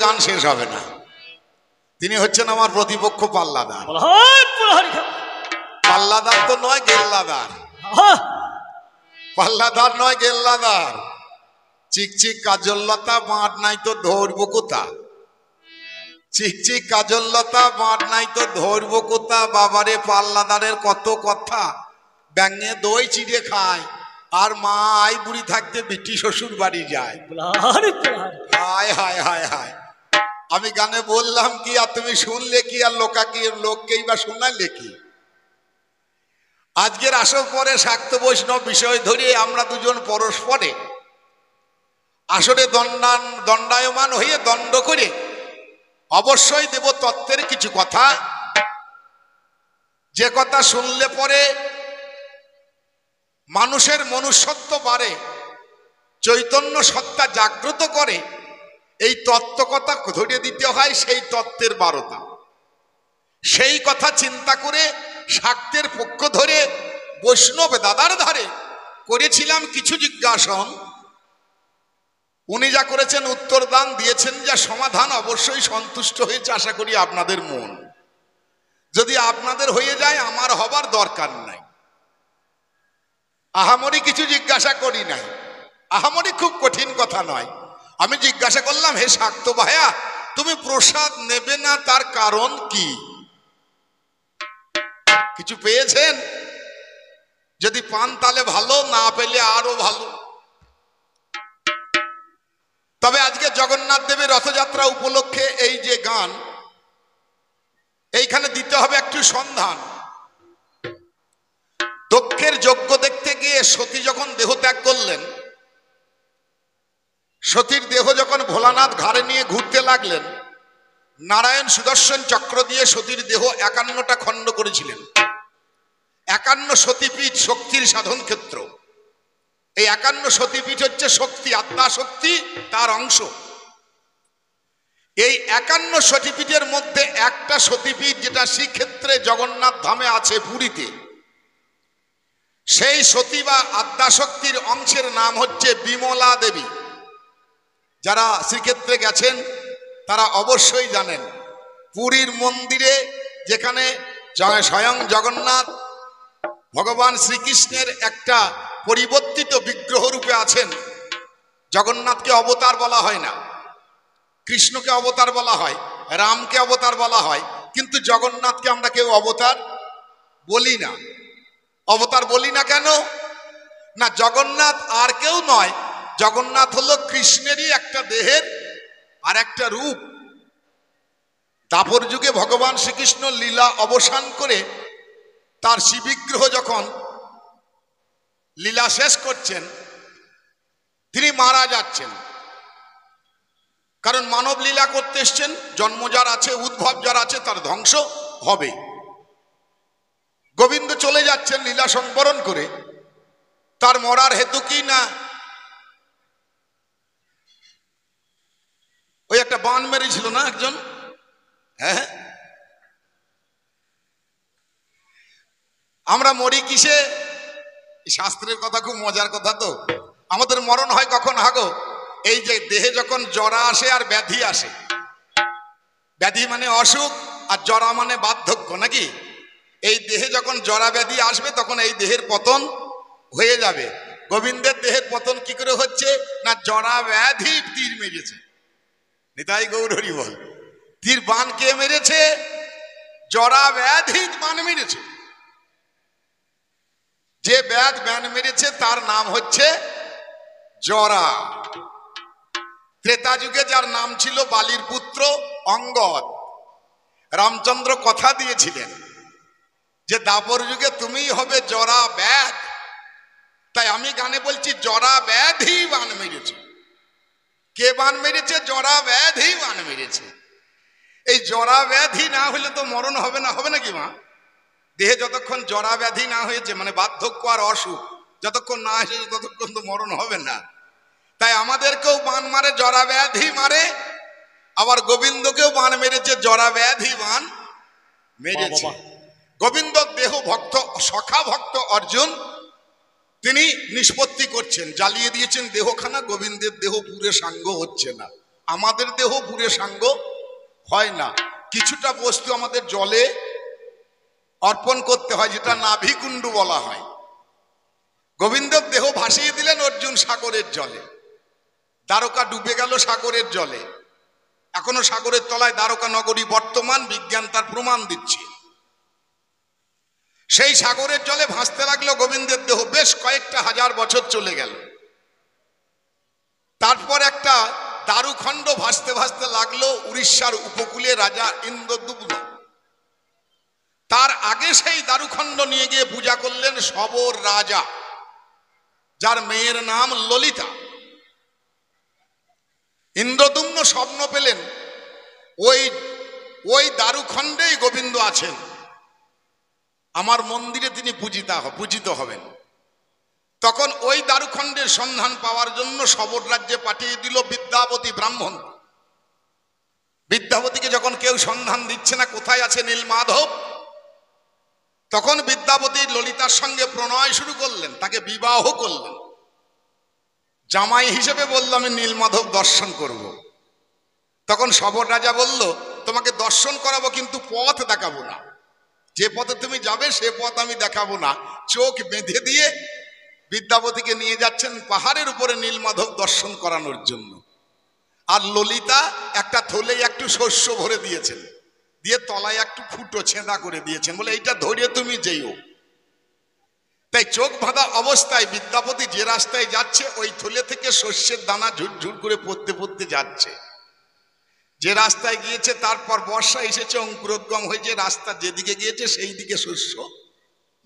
গান শেষ হবে না। তিনি হচ্ছেন আমার প্রতিপক্ষ পাল্লাদার। পাল্লাদার তো নয়, গেল্লাদার। পাল্লাদার নয়, গেল্লাদার। চিকচিক কাজললতা বাঁট নাই তো ধরবো কোথা, চিকচিক কাজললতা বাঁট নাই তো ধরবো কোথা। বাবারে পাল্লাদারের কত কথা, ব্যাঙে দই চিড়ে খায় আর মা আই বুড়ি থাকতে বিটি শ্বশুর বাড়ি যায়। হায় হায় হায় হায়। আমি গানে বললাম কি আর তুমি শুনলে কি, আর লোককেই বা শোনালে কি। আজকের আসর পরে শাক্ত বৈষ্ণব বিষয় ধরে আমরা দুজন পরস্পরে আসরে দণ্ডায়মান হয়ে দণ্ড করে অবশ্যই দেব তত্ত্বের কিছু কথা, যে কথা শুনলে পরে মানুষের মনুষ্যত্ব বাড়ে, চৈতন্য সত্তা জাগ্রত করে। এই তত্ত্ব কথা ধরে দিতে হয় সেই তত্ত্বের বারতা। সেই কথা চিন্তা করে শাক্তের পক্ষ ধরে বৈষ্ণব দাদার ধারে করেছিলাম কিছু জিজ্ঞাসন। উনি যা করেছেন উত্তর দান দিয়েছেন, যা সমাধান অবশ্যই সন্তুষ্ট হয়েছে আশা করি আপনাদের মন। যদি আপনাদের হয়ে যায় আমার হবার দরকার নাই। আহামরি কিছু জিজ্ঞাসা করি নাই, আহামরি খুব কঠিন কথা নয়। আমি জিজ্ঞাসা করলাম, হে শাক্ত ভাইয়া, তুমি প্রসাদ নেবে না তার কারণ কি? কিছু পেয়েছেন? যদি পান তাহলে ভালো, না পেলে আরো ভালো। তবে আজকে জগন্নাথ দেবের রথযাত্রা উপলক্ষে এই যে গান, এইখানে দিতে হবে একটু সন্ধান। দক্ষের যজ্ঞ দেখতে গিয়ে সতী যখন দেহ ত্যাগ করলেন, সতীর দেহ যখন ভোলানাথ ঘাড়ে নিয়ে ঘুরতে লাগলেন, নারায়ণ সুদর্শন চক্র দিয়ে সতীর দেহ 51টা খণ্ড করেছিলেন। 51 সতীপীঠ শক্তির সাধন ক্ষেত্র। এই 51 সতীপীঠ হচ্ছে শক্তি, আত্মা শক্তি তার অংশ। এই 51 সতীপীঠের মধ্যে একটা সতীপীঠ যেটা শ্রীক্ষেত্রে জগন্নাথ ধামে আছে, পুরীতে, সেই সতী বা আদ্যাশক্তির অংশের নাম হচ্ছে বিমলা দেবী। যারা শ্রীক্ষেত্রে গেছেন তারা অবশ্যই জানেন, পুরীর মন্দিরে যেখানে স্বয়ং জগন্নাথ ভগবান শ্রীকৃষ্ণের একটা পরিবর্তিত বিগ্রহ রূপে আছেন। জগন্নাথকে অবতার বলা হয় না, কৃষ্ণকে অবতার বলা হয়, রামকে অবতার বলা হয়, কিন্তু জগন্নাথকে আমরা কেউ অবতার বলি না। অবতার বলি না কেন? না, জগন্নাথ আর কেউ নয়, জগন্নাথ হলো কৃষ্ণেরই একটা দেহের আর একটা রূপ। দাপর যুগে ভগবান শ্রীকৃষ্ণ লীলা অবসান করে তার শিবিগ্রহ যখন লীলা শেষ করছেন, তিনি মারা যাচ্ছেন। কারণ মানব লীলা করতে এসছেন, জন্ম যার আছে, উদ্ভব যার আছে, তার ধ্বংস হবে। গোবিন্দ চলে যাচ্ছেন লীলা সংবরণ করে। তার মরার হেতু কি না, ওই একটা বান মেরেছিল না একজন, হ্যাঁ, আমরা মরি কিসে? শাস্ত্রের কথা খুব মজার কথা তো। আমাদের মরণ হয় কখন হাগো? এই যে দেহে যখন জরা আসে আর ব্যাধি আসে। ব্যাধি মানে অসুখ আর জরা মানে বার্ধক্য, নাকি? এই দেহে যখন জরা ব্যাধি আসবে তখন এই দেহের পতন হয়ে যাবে। গোবিন্দের দেহের পতন কি করে হচ্ছে? না, জরা ব্যাধি তীর মেরেছে। নিতাই গৌর হরি বল। তীর বান কে মেরেছে? জরা ব্যাধি বান মেরেছে। যে ব্যাধ বান মেরেছে তার নাম হচ্ছে জরা। ত্রেতা যুগে যার নাম ছিল বালির পুত্র অঙ্গদ, রামচন্দ্র কথা দিয়েছিলেন যে দাপর যুগে তুমিই হবে জরা ব্যাধ। তাই আমি গানে বলছি জরা ব্যাধি বান মেরেছে। কে বান মেরেছে? জরা ব্যাধি বান মেরেছে। এই জরা ব্যাধি না হলে তো মরণ হবে না। হবে নাকি মা? দেহে যতক্ষণ জরা ব্যাধি না হয়েছে, মানে বার্ধক্য আর অসুখ যতক্ষণ না এসেছে ততক্ষণ তো মরণ হবে না। তাই আমাদেরকেও বান মারে, জরা ব্যাধি মারে। আবার গোবিন্দকেও বান মেরেছে, জরা ব্যাধি বান মেরেছে। গোবিন্দ দেহ ভক্ত, সখা ভক্ত অর্জুন তিনি নিষ্পত্তি করছেন, জ্বালিয়ে দিয়েছেন দেহখানা। গোবিন্দের দেহ পুরে সাঙ্গ হচ্ছে না। আমাদের দেহ পুরে সাঙ্গ হয় না, কিছুটা বস্তু আমাদের জলে অর্পণ করতে হয়, যেটা নাভিকুণ্ড বলা হয়। গোবিন্দর দেহ ভাসিয়ে দিলেন অর্জুন সাগরের জলে, দ্বারকা ডুবে গেল সাগরের জলে, এখনো সাগরের তলায় দ্বারকা নগরী বর্তমান, বিজ্ঞান তার প্রমাণ দিচ্ছে। সেই সাগরের জলে ভাসতে লাগলো গোবিন্দের দেহ, বেশ কয়েকটা হাজার বছর চলে গেল। তারপর একটা দারুখণ্ড ভাসতে ভাসতে লাগলো উড়িষ্যার উপকূলে রাজা ইন্দ্রদ্যুম্ন। তার আগে সেই দারুখণ্ড নিয়ে গিয়ে পূজা করলেন সবর রাজা, যার মেয়ের নাম ললিতা। ইন্দ্রদ্যুম্ন স্বপ্ন পেলেন ওই দারুখণ্ডেই গোবিন্দ আছেন, আমার মন্দিরে তিনি পূজিত হবেন। তখন ওই দারুখণ্ডের সন্ধান পাওয়ার জন্য সবর রাজ্যে পাঠিয়ে দিল বিদ্যাবতী ব্রাহ্মণ। বিদ্যাবতীকে যখন কেউ সন্ধান দিচ্ছে না কোথায় আছে নীলমাধব, তখন বিদ্যাবতী ললিতার সঙ্গে প্রণয় শুরু করলেন, তাকে বিবাহ করলেন। জামাই হিসেবে বলল আমি নীলমাধব দর্শন করব। তখন সবর রাজা বলল তোমাকে দর্শন করাবো কিন্তু পথ দেখাবো না, যে পথে তুমি যাবে সে পথ আমি দেখাবো না। চোখ বেঁধে দিয়ে বিদ্যাবতীকে নিয়ে যাচ্ছেন পাহাড়ের উপরে নীলমাধব দর্শন করানোর জন্য। আর ললিতা একটা থলে একটু শস্য ভরে দিয়েছেন, দিয়ে তলায় একটু ফুটো ছেঁদা করে দিয়েছেন, বলে এইটা ধরে তুমি যেও। তাই চোখ বাঁধা অবস্থায় বিদ্যাপতি যে রাস্তায় যাচ্ছে ওই থলে থেকে শস্যের দানা ঝুরঝুর করে পড়তে পড়তে যাচ্ছে। যে রাস্তায় গিয়েছে তারপর বর্ষা এসেছে, অঙ্কুরোদ্গম হয়েছে, রাস্তা যেদিকে গিয়েছে সেই দিকে শস্য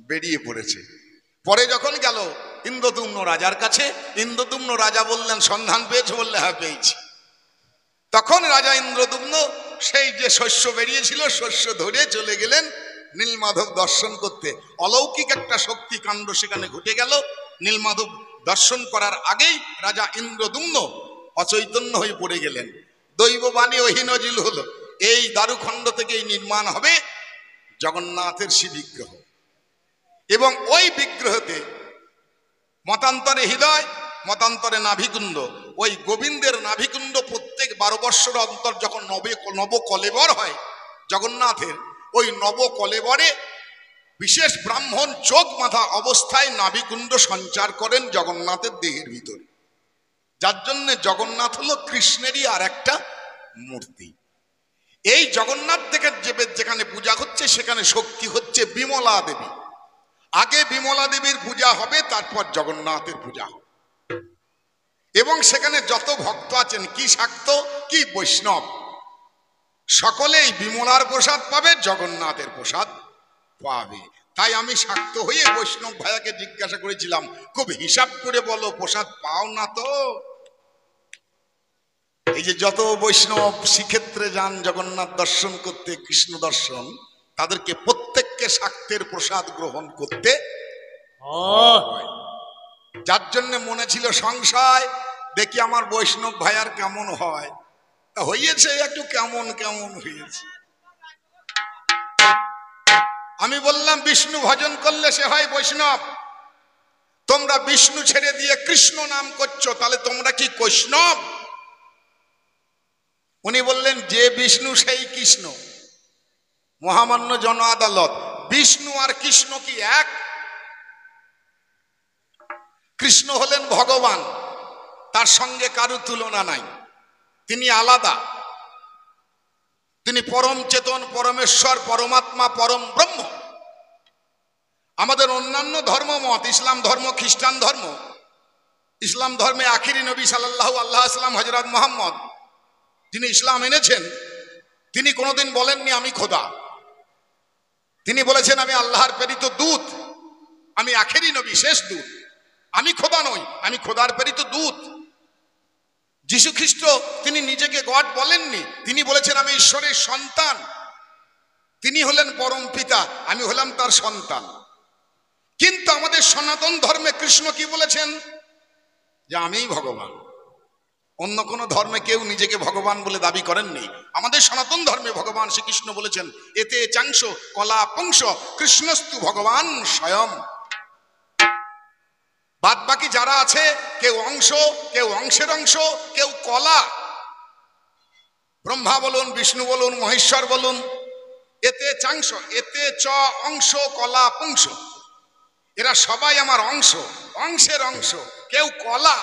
বেরিয়ে পড়েছে। পরে যখন গেল ইন্দ্রদ্যুম্ন রাজার কাছে, ইন্দ্রদ্যুম্ন রাজা বললেন সন্ধান পেয়েছো? বললে হ্যাঁ পেয়েছি। তখন রাজা ইন্দ্রদ্যুম্ন সেই যে শস্য বেরিয়েছিল শস্য ধরে চলে গেলেন নীলমাধব দর্শন করতে। অলৌকিক একটা শক্তি কাণ্ড সেখানে ঘটে গেল। নীলমাধব দর্শন করার আগেই রাজা ইন্দ্রদ্যুম্ন অচৈতন্য হয়ে পড়ে গেলেন। দৈববাণী অহিনজিল হলো, এই দারুখণ্ড থেকেই নির্মাণ হবে জগন্নাথের শ্রীবিগ্রহ, এবং ওই বিগ্রহতে মতান্তরে হৃদয়, মতান্তরে নাভিকুণ্ড। ওই গোবিন্দের নাভিকুণ্ড প্রত্যেক 12 বৎসর অন্তর যখন নব কলেবর হয় জগন্নাথের, ওই নব কলেবরে বিশেষ ব্রাহ্মণ চোখ বাঁধা অবস্থায় নাভিকুণ্ড সঞ্চার করেন জগন্নাথের দেহের ভিতরে, যার জন্য জগন্নাথ হলো কৃষ্ণেরই আর একটা মূর্তি। এই জগন্নাথ থেকে যেখানে পূজা হচ্ছে সেখানে শক্তি হচ্ছে বিমলা দেবী। আগে বিমলা দেবীর পূজা হবে, তারপর জগন্নাথের পূজা হবে। এবং সেখানে যত ভক্ত আছেন, কি শাক্ত কি বৈষ্ণব, সকলেই বিমলার প্রসাদ পাবে, জগন্নাথের প্রসাদ পাবে। তাই আমি শাক্ত হয়ে বৈষ্ণব ভাইয়াকে জিজ্ঞাসা করেছিলাম, খুব হিসাব করে বলো প্রসাদ পাও না তো? এই যে যত বৈষ্ণব শ্রীক্ষেত্রে যান জগন্নাথ দর্শন করতে, কৃষ্ণ দর্শন, তাদেরকে প্রত্যেককে শাক্তের প্রসাদ গ্রহণ করতে হয়। যার জন্য মনে ছিল সংশয়, দেখি আমার বৈষ্ণব ভাইয়ার কেমন হয়। তা হয়েছে একটু কেমন কেমন হয়েছে। আমি বললাম বিষ্ণু ভজন করলে সে হয় বৈষ্ণব, তোমরা বিষ্ণু ছেড়ে দিয়ে কৃষ্ণ নাম করছো, তাহলে তোমরা কি বৈষ্ণব? উনি বললেন যে বিষ্ণু সেই কৃষ্ণ, মহামান্য জন আদালত। বিষ্ণু আর কৃষ্ণ কি এক? কৃষ্ণ হলেন ভগবান, তার সঙ্গে কারো তুলনা নাই, তিনি আলাদা, তিনি পরম চেতন, পরমেশ্বর, পরমাত্মা, পরম ব্রহ্ম। আমাদের অন্যান্য ধর্মমত, ইসলাম ধর্ম, খ্রিস্টান ধর্ম, ইসলাম ধর্মে আখিরি নবী সাল্লাল্লাহু আলাইহি ওয়াসাল্লাম হযরত মুহাম্মদ, যিনি ইসলাম এনেছেন, তিনি কোনোদিন বলেননি আমি খোদা। তিনি বলেছেন আমি আল্লাহর প্রেরিত দূত, আমি আখিরি নবী, শেষ দূত, আমি খোদা নই, আমি খোদার প্রেরিত দূত। যীশু খ্রিস্ট তিনি নিজেকে গড বলেননি, তিনি বলেছেন আমি ঈশ্বরের সন্তান। তিনি হলেন পরম পিতা, আমি হলাম তার সন্তান। কিন্তু আমাদের সনাতন ধর্মে কৃষ্ণ কি বলেছেন? যে আমিই ভগবান। অন্য কোন ধর্মে কেউ নিজেকে ভগবান বলে দাবি করেননি। আমাদের সনাতন ধর্মে ভগবান শ্রীকৃষ্ণ বলেছেন এতে চাংশ কলা পংশ কৃষ্ণস্তু ভগবান স্বয়ং। বাদ বাকি যারা আছে, কেউ অংশ, কেউ অংশের অংশ, কেউ কলা, ব্রহ্মা বলুন, বিষ্ণু বলুন, মহেশ্বর বলুন, এতে চাংশ, এতে চ অংশ কলা পুংস, এরা সবাই আমার অংশ, অংশের অংশ, কেউ কলা,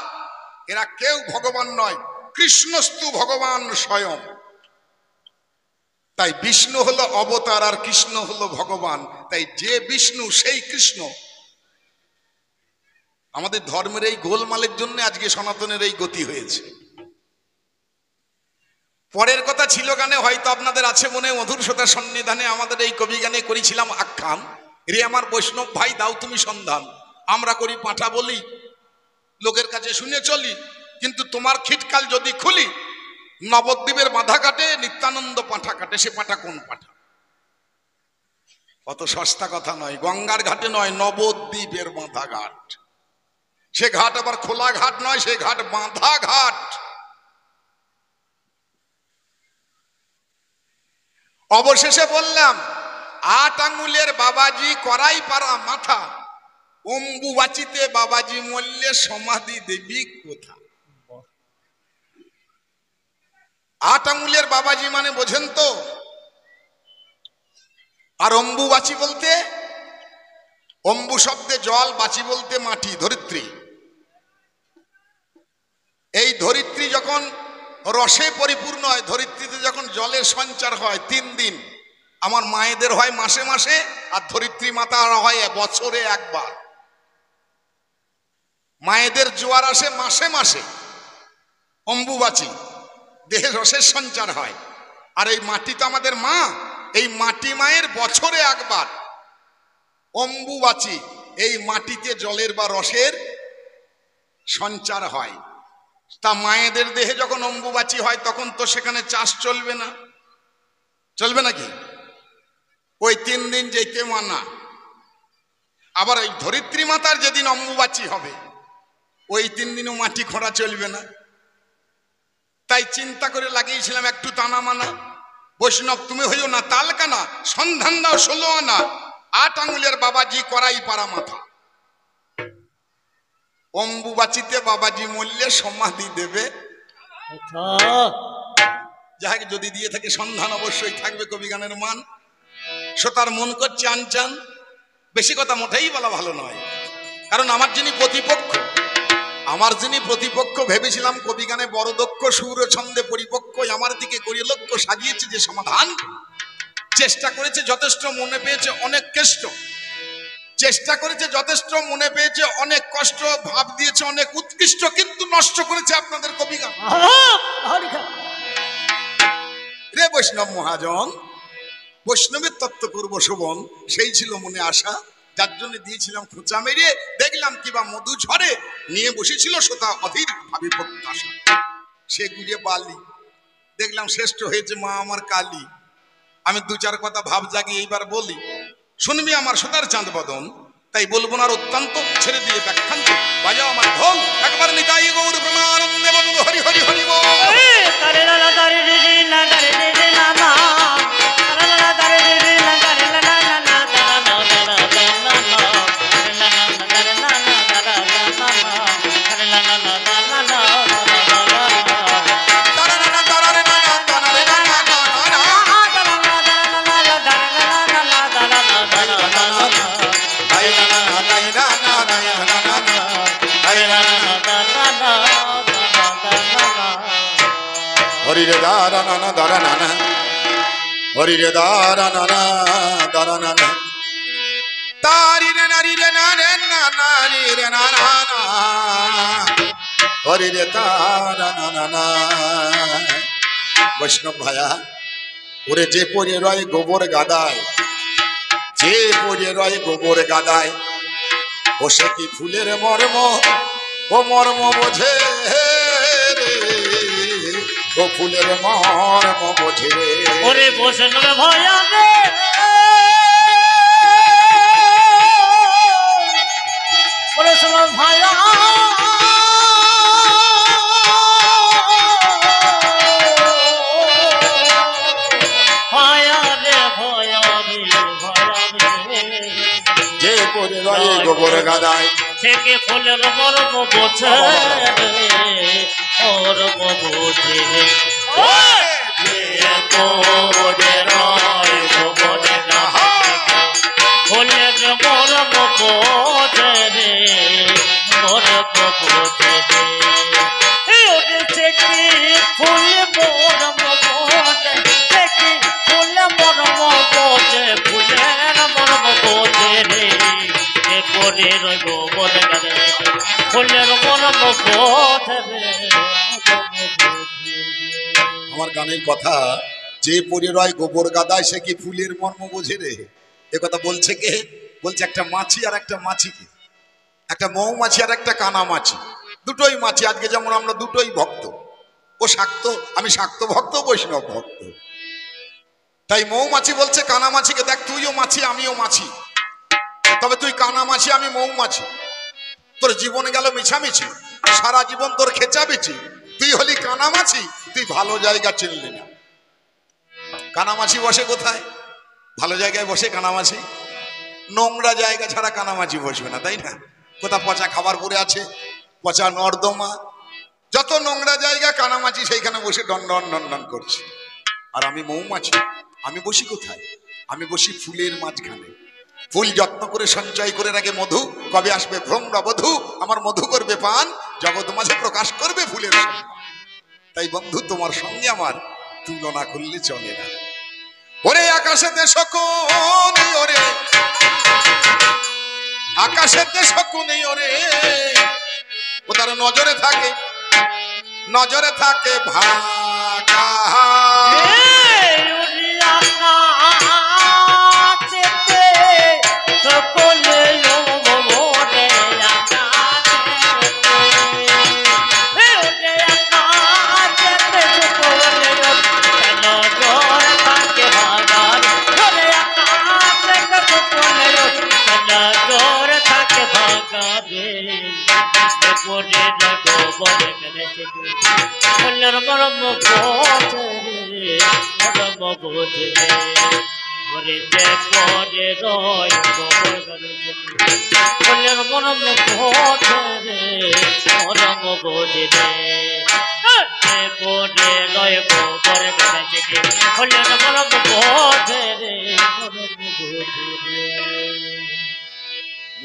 এরা কেউ ভগবান নয়, কৃষ্ণস্তু ভগবান স্বয়ং। তাই বিষ্ণু হলো অবতার আর কৃষ্ণ হলো ভগবান, তাই যে বিষ্ণু সেই কৃষ্ণ। আমাদের ধর্মের এই গোলমালের জন্য আজকে সনাতনের এই গতি হয়েছে। পরের কথা ছিল গানে, হয়তো আপনাদের আছে মনে, মধুর শ্রোতার সন্নিধানে আমাদের এই কবি গানে করেছিলাম আখ্যান, রে আমার বৈষ্ণব ভাই দাও তুমি সন্ধান। আমরা করি পাঁঠা বলি, লোকের কাছে শুনে চলি, কিন্তু তোমার খিটকাল যদি খুলি, নবদ্বীপের বাঁধা কাটে, নিত্যানন্দ পাঁঠা কাটে। সে পাঁঠা কোন পাঁঠা? অত সস্তা কথা নয়, গঙ্গার ঘাটে নয়, নবদ্বীপের বাঁধা ঘাট। সে ঘাট আবার খোলা ঘাট নয়, সে ঘাট বাঁধা ঘাট। অবশেষে বললাম, 8 আঙ্গুলের বাবাজি করাই পারা মাথা, অম্বুবাচিতে বাবাজি মল্লে সমাধি দেবী কোথা? 8 আঙ্গুলের বাবাজি মানে বোঝেন তো? আর অম্বুবাচী বলতে, অম্বু শব্দে জল, বাচি বলতে মাটি, ধরিত্রী। এই ধরিত্রী যখন রসে পরিপূর্ণ হয়, ধরিত্রীতে যখন জলের সঞ্চার হয় 3 দিন, আমার মায়েদের হয় মাসে মাসে, আর ধরিত্রী মাতার হয় বছরে একবার। মায়েদের জোয়ার আসে মাসে মাসে, অম্বুবাচী, দেহে রসের সঞ্চার হয়। আর এই মাটি তো আমাদের মা, এই মাটি মায়ের বছরে একবার অম্বুবাচী, এই মাটিতে জলের বা রসের সঞ্চার হয়। তা মায়েদের দেহে যখন অম্বুবাচী হয়, তখন তো সেখানে চাষ চলবে না, চলবে নাকি? ওই 3 দিন যেতে মানা। আবার ওই ধরিত্রী মাতার যেদিন অম্বুবাচী হবে, ওই 3 দিনও মাটি খোঁড়া চলবে না। তাই চিন্তা করে লাগিয়েছিলাম একটু টানা মানা, বৈষ্ণব তুমি হইও না তালকানা, সন্ধান দাও 16 আনা, 8 আঙ্গুলের বাবাজি করাই পারা মাথা। অম্বুবাচিতে বাবাজি মল্লে সমাধি দেবে। যাকে যদি দিয়ে থাকে সন্ধান অবশ্যই থাকবে কবি গানের মান। শ্রোতার মন করছে আনচান, বেশি কথা মোটেই বলা ভালো নয়, কারণ আমার যিনি প্রতিপক্ষ ভেবেছিলাম কবি গানে বড় দক্ষ, সুর ছন্দে পরিপক্ক, আমার দিকে করিয়ে লক্ষ্য সাজিয়েছে যে সমাধান, চেষ্টা করেছে যথেষ্ট, মনে পেয়েছে অনেক কষ্ট, চেষ্টা করেছে যথেষ্ট, মনে পেয়েছে অনেক কষ্ট, ভাব দিয়েছে অনেক উৎকৃষ্ট, কিন্তু নষ্ট করেছে আপনাদের কবি গান। রে বৈষ্ণব মহাজন, বৈষ্ণবের তত্ত্ব করবো শোভন, সেই ছিল মনে আশা, যার জন্য দিয়েছিলাম খোঁচা মেরে, দেখলাম কিবা মধু ঝরে, নিয়ে বসেছিল শ্রোতা অধীর ভাবি প্রত্যাশা। সে গুজে বালি, দেখলাম শ্রেষ্ঠ হয়েছে মা আমার কালী। আমি 2-4 কথা ভাব জাগিয়ে এইবার বলি, শুনবি আমার শ্রোতার চাঁদ বদন, তাই বলবো না অত্যন্ত, ছেড়ে দিয়ে ব্যাখ্যান্ত বাজাও আমার ঢোল, একবার নিতাই গৌর প্রেমানন্দে বলবো হরি হরি হরি বল। হরি রে দারা নানা দারা নানা, হরি রে দারা নানা দারা নানা, তারি রে নারী রে না রে না নারী রে না না, হরি রে দারা নানা না। বৈষ্ণব ভায়া, ওরে যে পড়ে রয় গোবর গাদায়, যে পড়ে রয় গোবর গাদায়, ও সে কি ফুলের মর্ম, ও মর্ম বোঝে রে, ও ফুলের মর্ম বোঝে রে। ওরে বৈষ্ণব ভায়া রে, বৈষ্ণব ভায়া, ভায়া রে ভায়া রে ভায়া রে, যে পড়ে রয় গোবর গাদায়, থেকে ফুলের মর্ম বোঝে রে, মর্ম বোঝে রে। করে রয় গোবরে ফুলের মরম বোঝে রে মরম বোঝে রে উঠেছে কি ফুল মরম বোঝে দেখি ফুল মরম বোঝে ফুলের মরম বোঝে রে করে রয় গোবরে ফুলের মরম বোঝে রে। আমার গানের কথা, যে পরে রয় গোবর গাদায় সে কি ফুলের মর্ম বোঝে রে। এ কথা বলছে কে? বলছে একটা মাছি আর একটা মাছিকে, একটা মৌমাছি আর একটা কানামাছি, দুটোই মাছি। আজকে যেমন আমরা দুটোই ভক্ত, ও শাক্ত, আমি শাক্ত ভক্ত, বৈষ্ণব ভক্ত। তাই মৌমাছি বলছে কানামাছিকে, দেখ তুইও মাছি আমিও মাছি, তবে তুই কানামাছি আমি মৌমাছি, তোর জীবন গেল মিছামিছি, সারা জীবন তোর খেচাবিছি, তুই হলি কানামাছি, তুই ভালো জায়গা চিনলি না। কানামাছি বসে কোথায়? ভালো জায়গায় বসে কানামাছি, নোংরা জায়গা ছাড়া কানামাছি বসবে না, তাই না? কোথা পচা খাবার পরে আছে, পচা নর্দমা, যত নোংরা জায়গা কানামাছি সেইখানে বসে ডন ডন ডন করছে। আর আমি মৌমাছি, আমি বসি কোথায়? আমি বসি ফুলের মাঝখানে। ফুল যত্ন করে সঞ্চয় করে রাখে মধু, কবে আসবে ভ্রমরা বধূ, আমার মধু করবে পান, জগৎ মাঝে প্রকাশ করবে ফুলের সম্মান। তাই বন্ধু, তোমার সঙ্গে আমার তুলনা করলে চলে না। ওরে আকাশেতে শকুনি, ওরে আকাশেতে শকুনি, ওরে ও তার নজরে থাকে, নজরে থাকে ভাগা। ফুলের মরম বোঝে মরম বোঝে করে রয় ফুলের মরম বোঝে মরম বোঝে করে রয় গোবর ফুলের মরম বোঝে মরম বোঝে।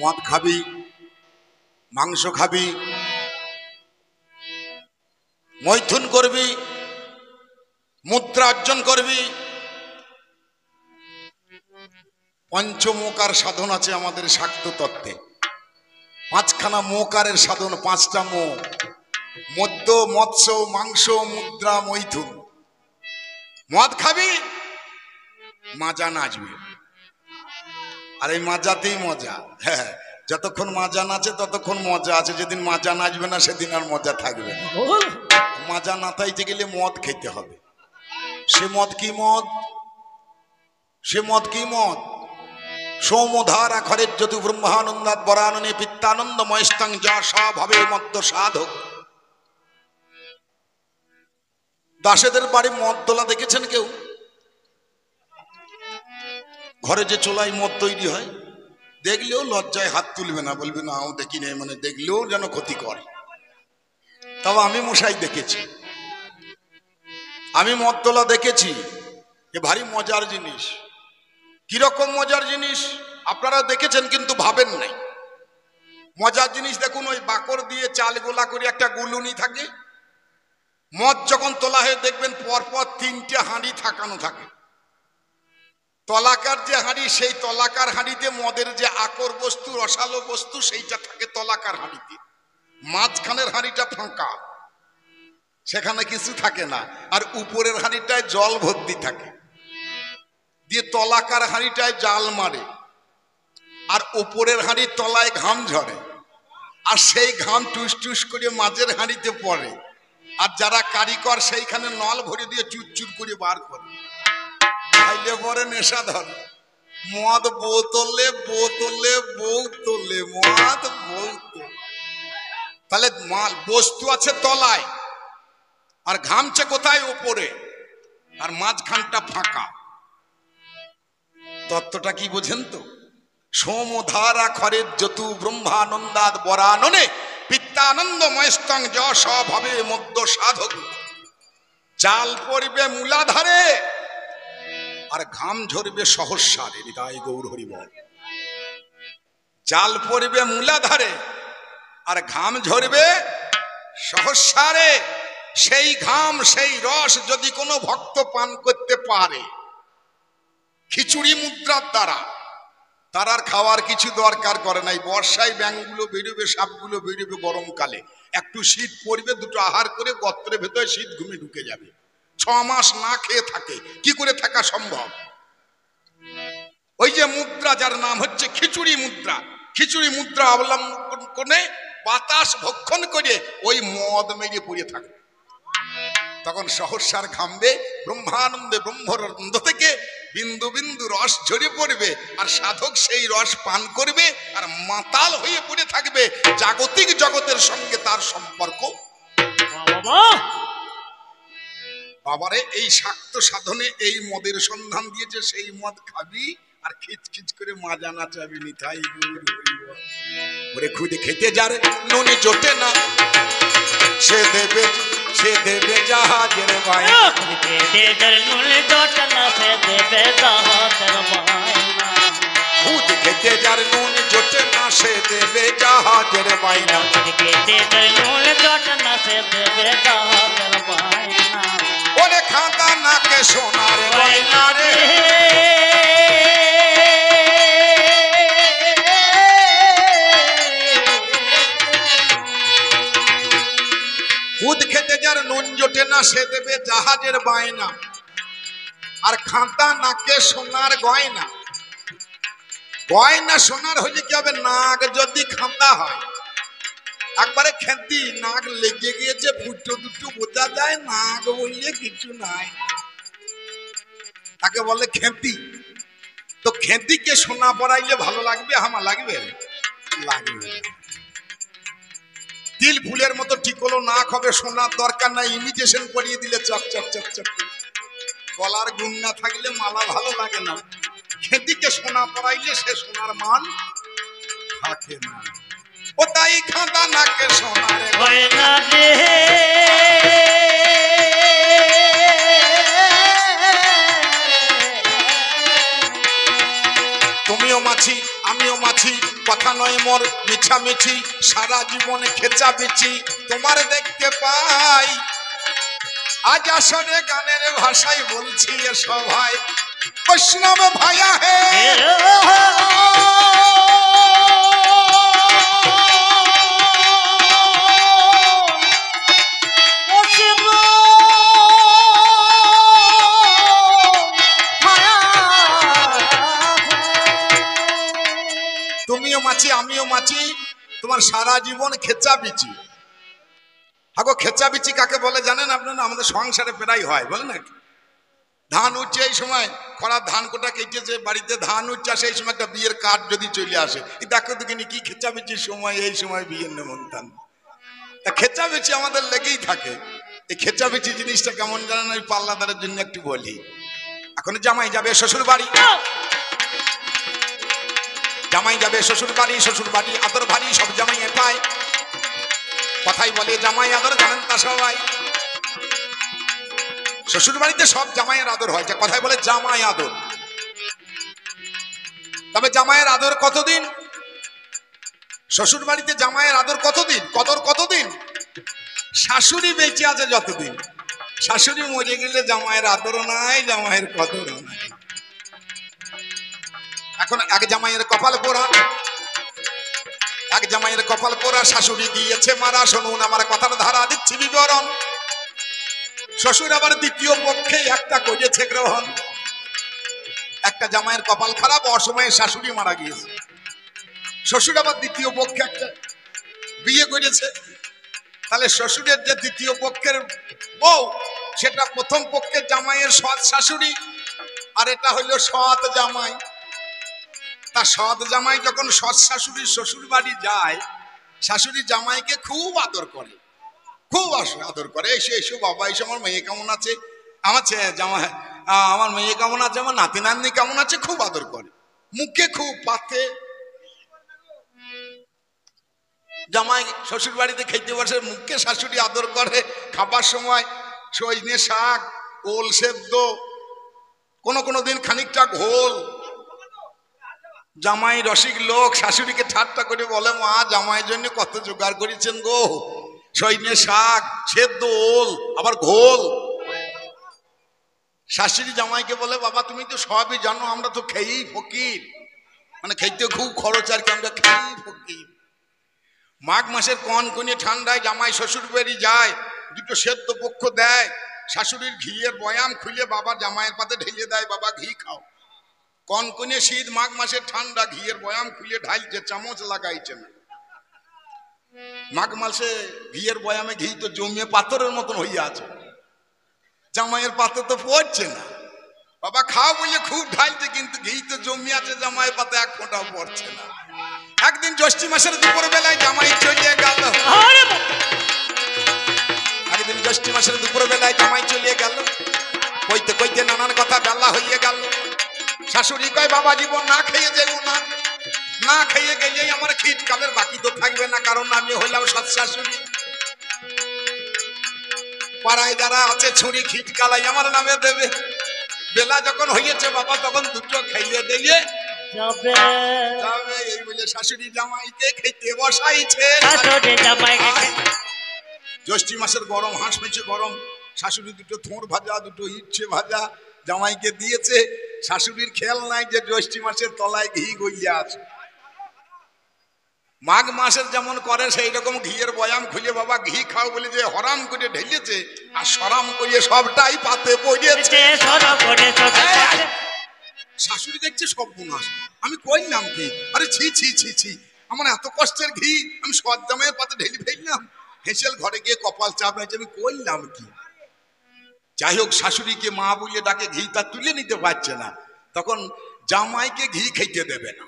মদ খাবি, মাংস খাবি, মৈথুন করবি, মুদ্রা অর্জন করবি, পঞ্চমোকার সাধন আছে আমাদের শাক্ত তত্ত্বে। পাঁচখানা মোকারের সাধন, পাঁচটা মো, মদ্য, মৎস্য, মাংস, মুদ্রা, মৈথুন। মদ খাবি, মাজা নাচবে, আর এই মাজাতেই মজা। হ্যাঁ, যতক্ষণ মাজা নাচে ততক্ষণ মজা আছে, যেদিন মাজা নাচবে না সেদিন আর মজা থাকবে না। মাজা নাচাইতে গেলে মদ খেতে হবে। সে মদ কি মদ? সে মদ কি মদ? সৌমধারা খরের জ্যোতি ব্রহ্মানন্দাত বরাননে পিত্তানন্দ ময়স্তং যা স্বভাবে মদ্য সাধক। দাসেদের বাড়ি মদ তোলা দেখেছেন কেউ? ঘরে যে চোলাই মদ তৈরি হয়, দেখলেও লজ্জায় হাত তুলবে না, বলবে না ও দেখি নেই, মানে দেখলেও যেন ক্ষতি করে। তবে আমি মশাই দেখেছি, আমি মদ তোলা দেখেছি, এ ভারী মজার জিনিস। কিরকম মজার জিনিস আপনারা দেখেছেন কিন্তু ভাবেন নাই। মজার জিনিস দেখুন, ওই বাকর দিয়ে চাল গোলা করে একটা গুলুনি থাকে, মদ যখন তোলা হয়ে দেখবেন পরপর তিনটে হাঁড়ি থাকানো থাকে। তলাকার যে হাঁড়ি, সেই তলাকার হাঁড়িতে মদের যে আকর বস্তু, রসালো বস্তু, সেইটা থাকে তলাকার হাঁড়িতে। মাঝখানের হাঁড়িটা ফাঁকা, সেখানে কিছু থাকে না, আর উপরের হাঁড়িটায় জল ভর্তি থাকে। দিয়ে তলাকার হাঁড়িটায় জাল মারে, আর উপরের হাঁড়ির তলায় ঘাম ঝরে, আর সেই ঘাম টুস টুস করে মাঝের হাঁড়িতে পড়ে, আর যারা কারিগর সেইখানে নল ভরে দিয়ে চুরচুর করে বার করে। খাইলে পরে নেশা ধরে। মদ বোতলে বোতলে বোতলে মদ বোতলে। তাহলে মাল বস্তু আছে তলায়, আর ঘামছে কোথায়? উপরে, আর মাঝখানটা ফাঁকা। তত্ত্বটা কি বোঝেন তো? সোমধারা খরের যতু ব্রহ্মানন্দাদ বরাননে পিত্তানন্দ ময়স্তং যশ ভাবে মধ্য সাধক। জাল পড়বে মূলাধারে আর ঘাম ঝরবে সহস্রারে। হৃদয় গৌর হরিবল। জাল পড়বে মূলাধারে আর ঘাম ঝরবে সহস্রারে। সেই ঘাম সেই রস যদি কোনো ভক্ত পান করতে পারে খিচুড়ি মুদ্রার দ্বারা, তার আর খাওয়ার কিছু দরকার করে নাই। বর্ষায় ব্যাঙগুলো বেরোবে, সাপগুলো বেরোবে, গরমকালে একটু শীত পড়বে, দুটো আহার করে গর্তের ভেতরে শীত ঘুমে ঢুকে যাবে। 6 মাস না খেয়ে থাকে, কি করে থাকা সম্ভব? ওই যে মুদ্রা, যার নাম হচ্ছে খিচুড়ি মুদ্রা, খিচুড়ি মুদ্রা অবলম্বন করে বাতাস ভক্ষণ করে ওই মদ মেরে পড়ে থাকবে। তখন সহস্রার ঘামবে, ব্রহ্মানন্দে ব্রহ্মানন্দ থেকে বিন্দু বিন্দু রস ঝরে পড়বে, আর সাধক সেই রস পান করবে আর মাতাল হয়ে পড়ে থাকবে। জাগতিক জগতের সঙ্গে তার সম্পর্ক। বাবারে, এই শাক্ত সাধনে এই মদের সন্ধান দিয়েছে, সেই মদ খাবি আর খিচখিচ করে মাজা নাচাবি। নিতাই গৌর হরিবল। ওরে খুদে খেতে যার নুন জোটে না, সে দেবে জাহাজের বাইনা। খুদ খেতে যার নুন জোটে না, সে দেবে জাহাজের বাইনা। ওরে খাঁদা নাকে সোনার বাইনা রে। খুদ খেতে যার নুন জোটে না, সে দেবে জাহাজের বায়না। আর খাঁদা নাকে সোনার গয়না। গয়না সোনার হলে কি হবে? নাক যদি খাঁদা হয়, একবারে খেতি নাক লেগে গিয়েছে, ফুটো দুটো বোঝা যায়, নাক বললে কিছু নাই, তাকে বলে খেতি। তো খেতিকে সোনা পরাইলে ভালো লাগবে? হামা লাগবে? লাগবে। তিল ফুলের মতো ঠিক হলো, নাক হবে, সোনার দরকার নাই, ইমিটেশন করিয়ে দিলে চক চক চক চক। গলার গুণ না থাকলে মালা ভালো লাগে না। খেতিকে সোনা পরাইলে সে সোনার মান থাকে না। ও তাই খাঁদা নাকে সোনার গয়না রে। তুমিও মাছি আমিও মাছি, কথা নয় মোর মিছামিছি, সারা জীবনে খেচা বিচি তোমার দেখতে পাই। আজ আসরে গানের ভাষায় বলছি এ সভায়, বৈষ্ণব ভাইয়া হে। তুমিও মাছি আমিও মাছি, তোমার সারা জীবন খেচা বিচি। আগো খেচা বিচি কাকে বলে জানেন আপনারা? আমাদের সংসারে প্রায় হয়, বলে না? ধান উঠছে এই সময়, খরার ধান কোটা কেটেছে, বাড়িতে ধান উঠছে, সেই সময় একটা বিয়ের কার্ড যদি চলে আসে, দেখো দেখিনি কি খেচা বিচির সময়, এই সময় বিয়ের নেমন্ত্রণ। তা খেচা বিচি আমাদের লেগেই থাকে। এই খেচা বিচি জিনিসটা কেমন জানেন? ওই পাল্লাদারের জন্য একটু বলি। এখন জামাই যাবে শ্বশুর বাড়ি, জামাই যাবে শ্বশুর বাড়ি, শ্বশুর বাড়ি আদর ভারী, সব জামাই পায়। কথাই বলে জামাই আদর, জানেন তা সবাই। শ্বশুর বাড়িতে সব জামাইয়ের আদর হয়, কথাই বলে জামাই আদর। তবে জামাইয়ের আদর কতদিন? শ্বশুর বাড়িতে জামাইয়ের আদর কতদিন, কদর কতদিন? শাশুড়ি বেঁচে আছে যতদিন। শাশুড়ি মরে গেলে জামাইয়ের আদরও নাই, জামাইয়ের কদরও নাই। এখন এক জামাইয়ের কপাল পোড়া, এক জামাইয়ের কপাল পোড়া, শাশুড়ি গিয়েছে মারা। শুনুন আমার কথার ধারা, দিচ্ছি বিবরণ। শ্বশুর আবার দ্বিতীয় পক্ষে একটা করেছে গ্রহণ। একটা জামাইয়ের কপাল খারাপ, অসময়ে শাশুড়ি মারা গিয়েছে। শ্বশুর আবার দ্বিতীয় পক্ষে একটা বিয়ে করেছে। তাহলে শ্বশুরের যে দ্বিতীয় পক্ষের বউ, সেটা প্রথম পক্ষের জামাইয়ের সৎ শাশুড়ি, আর এটা হইল সৎ জামাই। তা সৎ জামাই যখন সৎ শাশুড়ির শ্বশুর বাড়ি যায়, শাশুড়ি জামাইকে খুব আদর করে, খুব আদর করে। এসে এসো বাবা, এসে আমার মেয়ে কেমন আছে, আমার জামাই, আমার মেয়ে কেমন আছে, আমার নাতি নাতনি কেমন আছে, খুব আদর করে। মুখে খুব পাতে। জামাই শ্বশুর বাড়িতে খেতে বসে, মুখে শাশুড়ি আদর করে। খাবার সময় সজনে শাক, ওল সেদ্ধ, কোনো দিন খানিকটা ঘোল। জামাই রসিক লোক, শাশুড়িকে ঠাট্টা করে বলে, মা জামাইয়ের জন্য কত জোগাড় করেছেন গো, সজনে শাক, সেদ্ধ ওল, আবার ঘোল। শাশুড়ি জামাইকে বলে, বাবা তুমি তো সবই জানো, আমরা তো খেয়েই ফকির, মানে খেতে খুব খরচ আর কি, আমরা খেয়েই ফকির। মাঘ মাসের কনকনে ঠান্ডায় জামাই শ্বশুর বাড়ি যায়, দুটো সেদ্ধ পক্ষ দেয়, শাশুড়ির ঘিয়ের বয়াম খুলে বাবা জামাইয়ের পাতে ঢেলে দেয়, বাবা ঘি খাও। কনকনে শীত, মাঘ মাসের ঠান্ডা, ঘিয়ের বয়াম খুলে ঢালছে, চামচ লাগাইছে না। মাঘ মাসে ঘিয়ের বয়ামে ঘি তো জমিয়ে পাথরের মতন হইয়া আছে, জামাইয়ের পাতে তো পড়ছে না। বাবা খাও বলে খুব ঢালছে, কিন্তু ঘি তো জমি আছে, জামাইয়ের পাতে এক ফোঁটাও পড়ছে না। একদিন জ্যৈষ্ঠ মাসের দুপুর বেলায় জামাই চলে গেল, একদিন জ্যৈষ্ঠ মাসের দুপুর বেলায় জামাই চলে গেল, কইতে কইতে নানান কথা বেলা হইয়ে গেল। শাশুড়ি কয়, বাবা জীবন না খেয়ে যাবো না, না খেয়ে গেলে আমার শীতকালের বাকি তো থাকবে না, কারণ আমি হইলাম সৎ শাশুড়ি। পাড়ায় যারা আছে ছুরি খিটকালাই আমার নামে দেবে। বেলা যখন হইয়েছে বাবা, তখন দুটো খাইয়ে দিয়ে যাবে যাবে, এই বলে শাশুড়ি জামাইকে খেতে বসাইছে। জ্যৈষ্ঠ মাসের গরম, হাঁস মেছে গরম, শাশুড়ি দুটো থোঁড় ভাজা, দুটো ইচ্ছে ভাজা জামাইকে দিয়েছে। শাশুড়ির খেয়াল নাই যে জ্যৈষ্ঠ মাসের তলায় ঘি গইয়া আছে। মাঘ মাসের যেমন করে সেই রকম ঘিয়ের বয়াম খুলে বাবা ঘি খাও বলে যে হরাম করে ঢেলেছে, আর সরাম করে সবটাই পাতে পড়েছে। শাশুড়ি দেখছে সব গুনাস, আমি কইলাম কি, আরে ছি ছি ছি ছি, আমার এত কষ্টের ঘি আমি সৎ জামাইয়ের পাতে ঢেলে ফেললাম। হেসেল ঘরে গিয়ে কপাল চাপড়াইছে, আমি কইলাম কি। যাই হোক, শাশুড়িকে মা বলে ডাকে, ঘি তা তুলে নিতে পারছে না, তখন জামাইকে ঘি খাইতে দেবে না।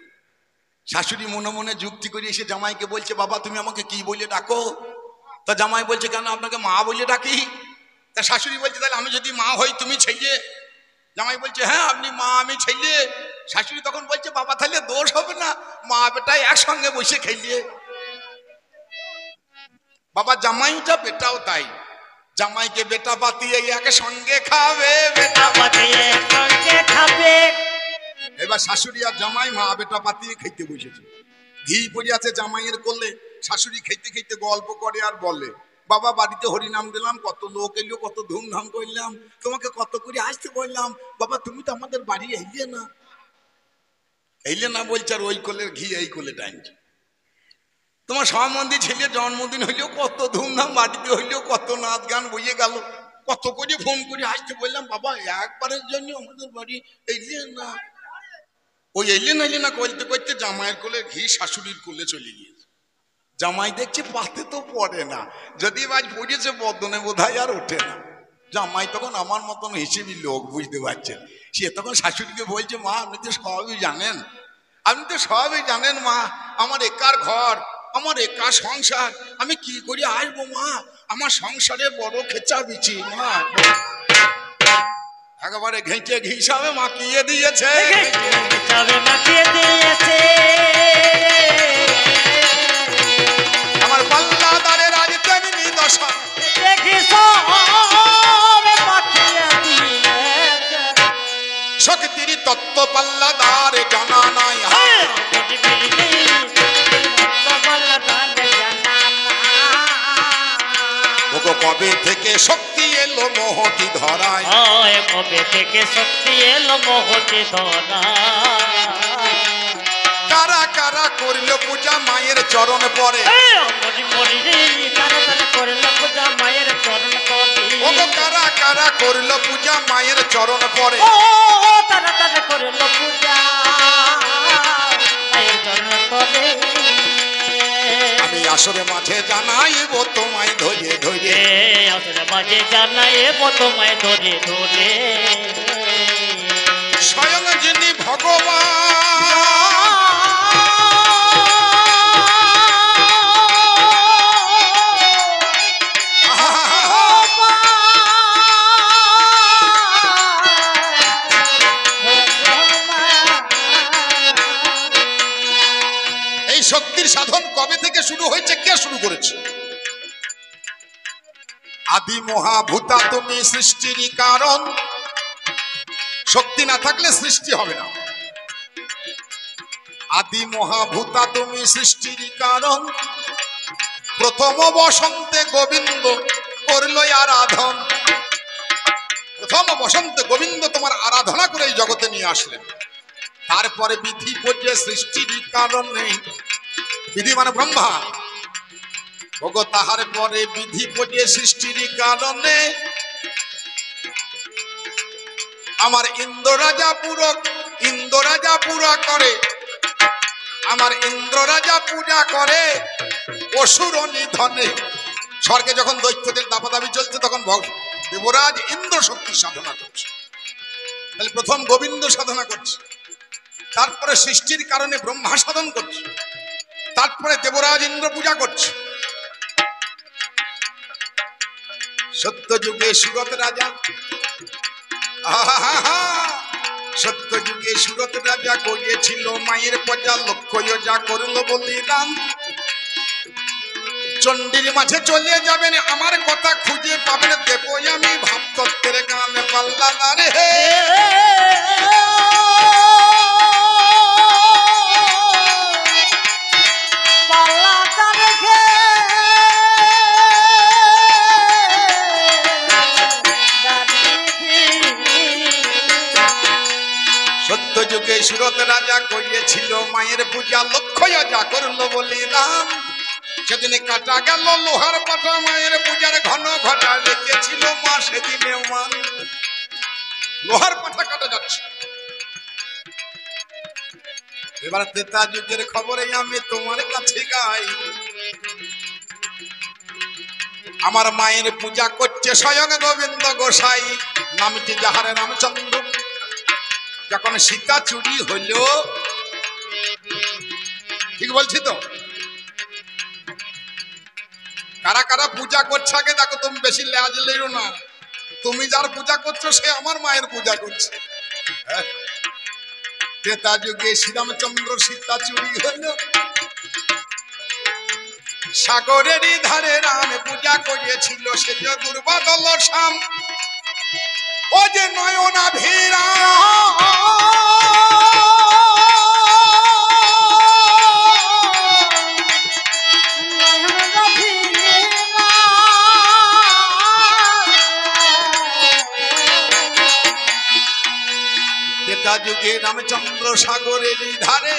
শাশুড়ি মনে মনে যুক্তি করে এসে জামাইকে বলছে, বাবা তুমি আমাকে কি বলে ডাকো? তা জামাই বলছে, কেন আপনাকে মা বলে ডাকি? তা শাশুড়ি বলছে, তাহলে আমি যদি মা হই তুমি ছেলে? জামাই বলছে, হ্যাঁ আপনি মা আমি ছেলে। শাশুড়ি তখন বলছে, বাবা তাহলে দোষ হবে না, মা বেটাই একসঙ্গে বসে খেলিয়ে। বাবা জামাইটা বেটাও তাই, জামাইকে বেটা পাতিয়ে একসঙ্গে খাবে, বেটা পাতিয়ে একসঙ্গে খাবে। এবার শাশুড়ি আর জামাই মা বেটা পাতিয়ে খেতে বসেছে, ঘি পড়ে আছে জামাইয়ের কোলে। শাশুড়ি খেতে খেতে গল্প করে আর বলে, বাবা বাড়িতে হরিনাম দিলাম, কত লোক এলো, কত ধুমধাম করলাম, তোমাকে কত করে আসতে বললাম, বাবা তুমি তো আমাদের বাড়ি এলে না। এলে না বলছে, আর ওই কোলের ঘি এই কোলে টানছে। তোমার সম্বন্ধী ছেলে জন্মদিন হইলেও কত ধুমধাম বাড়িতে হইলেও কত নাচ গান বইয়ে গেল, কত করে ফোন করে আসতে বললাম, বাবা একবারের জন্য আমাদের বাড়ি এলে না। ওই এলে না করতে করতে জামাইয়ের কোলে ঘি শাশুড়ির কোলে চলে গিয়েছে। জামাই দেখছে পাতে তো পড়ে না, যদি আজ পড়েছে বদনে বোধহয় আর ওঠে না। জামাই তখন আমার মতন হিসেবে লোক, বুঝতে পারছেন, সে তখন শাশুড়িকে বলছে, মা আপনি তো সবই জানেন, আপনি তো সবই জানেন মা, আমার একার ঘর, আমার একা সংসার, আমি কি করে আসবো মা, আমার সংসারে বড় খেচা বিছি মা। একেবারে ঘেঁচে ঘিসাবে মাখিয়ে দিয়েছে, আমার পাল্লাদারের আজ তেমনি দশা, শক্তির তত্ত্ব পাল্লাদার জানা নাই। কবে থেকে শক্তি এলো মোহতি ধরায়, কবে থেকে শক্তি এলো মোহতি ধরায়। কারা কারা করলো পূজা মায়ের চরণ পরে, কারা কারা করলো পূজা মায়ের চরণ পরে, তারা তারা করলো পূজা মায়ের চরণ পরে। আমি আসরে মাঝে জানাইব তোমায় ধরে ধরে, আসরে মাঝে জানাইব তোমায় ধরে ধরে। স্বয়ং যিনি ভগবান, এই শক্তির সাধন কবে থেকে শুরু হয়েছে, কে শুরু করেছে? আদি মহাভূতা তুমি সৃষ্টির কারণ। শক্তি না থাকলে সৃষ্টি হবে না। আদি মহাভূতা তুমি সৃষ্টির কারণ। প্রথম বসন্তে গোবিন্দ করল আরাধন। প্রথম বসন্তে গোবিন্দ তোমার আরাধনা করে এই জগতে নিয়ে আসলেন। তারপরে বিধি পর্যায়ে সৃষ্টির কারণ নেই। বিধি মানে ব্রহ্মা। ভোগ তাহার পরে বিধি পর্যায়ে সৃষ্টির কারণে আমার ইন্দ্র রাজা পুরা করে। আমার ইন্দ্র রাজা পূজা করে অসুর নিধনে। স্বর্গে যখন দৈত্যদের দাপাদাবি চলছে তখন দেবরাজ ইন্দ্র শক্তি সাধনা করছে। তাহলে প্রথম গোবিন্দ সাধনা করছে, তারপরে সৃষ্টির কারণে ব্রহ্মা সাধন করছে, তারপরে দেবরাজ ইন্দ্র পূজা করছে। সত্য যুগে সুরত রাজা, সত্য যুগে সুরত রাজা করিয়েছিল মায়ের পূজা। লক্ষ্য যা করল বলিরাম। চণ্ডীর মাঝে চলে যাবেন, আমার কথা খুঁজে পাবেন। দেব আমি ভাবতত্ত্বের গানে পাল্লা না রে। সত্য যুগে সুরত রাজা করিয়েছিল মায়ের পূজা। লক্ষ্য যা করল বলিরাম। সেদিনে কাটা গেল লোহার পাটা, মায়ের পূজার ঘন ঘটা রেখেছিল মা সেদিনে মান। লোহার পাটা কাটা যাচ্ছে। এবার ত্রেতা যুগের খবরে আমি তোমার কাছে গাই। আমার মায়ের পূজা করছে স্বয়ং গোবিন্দ গোসাই। নামটি যাহার রামচন্দ্র। যখন সীতা চুরি হইল, ঠিক বলছি তো? কারা কারা পূজা করছে আগে দেখো। তুমি বেশি লাজ লেরো না। তুমি যার পূজা করছো সে আমার মায়ের পূজা করছে। ত্রেতা যুগে শ্রীরামচন্দ্র সীতা চুরি হইল। সাগরেরই ধারে রাম পূজা করিয়েছিল। সে যে দুর্বাদল শাম, ও যে নয়নাভিরা। ত্রেতা যুগে রামচন্দ্র সাগরেরই ধারে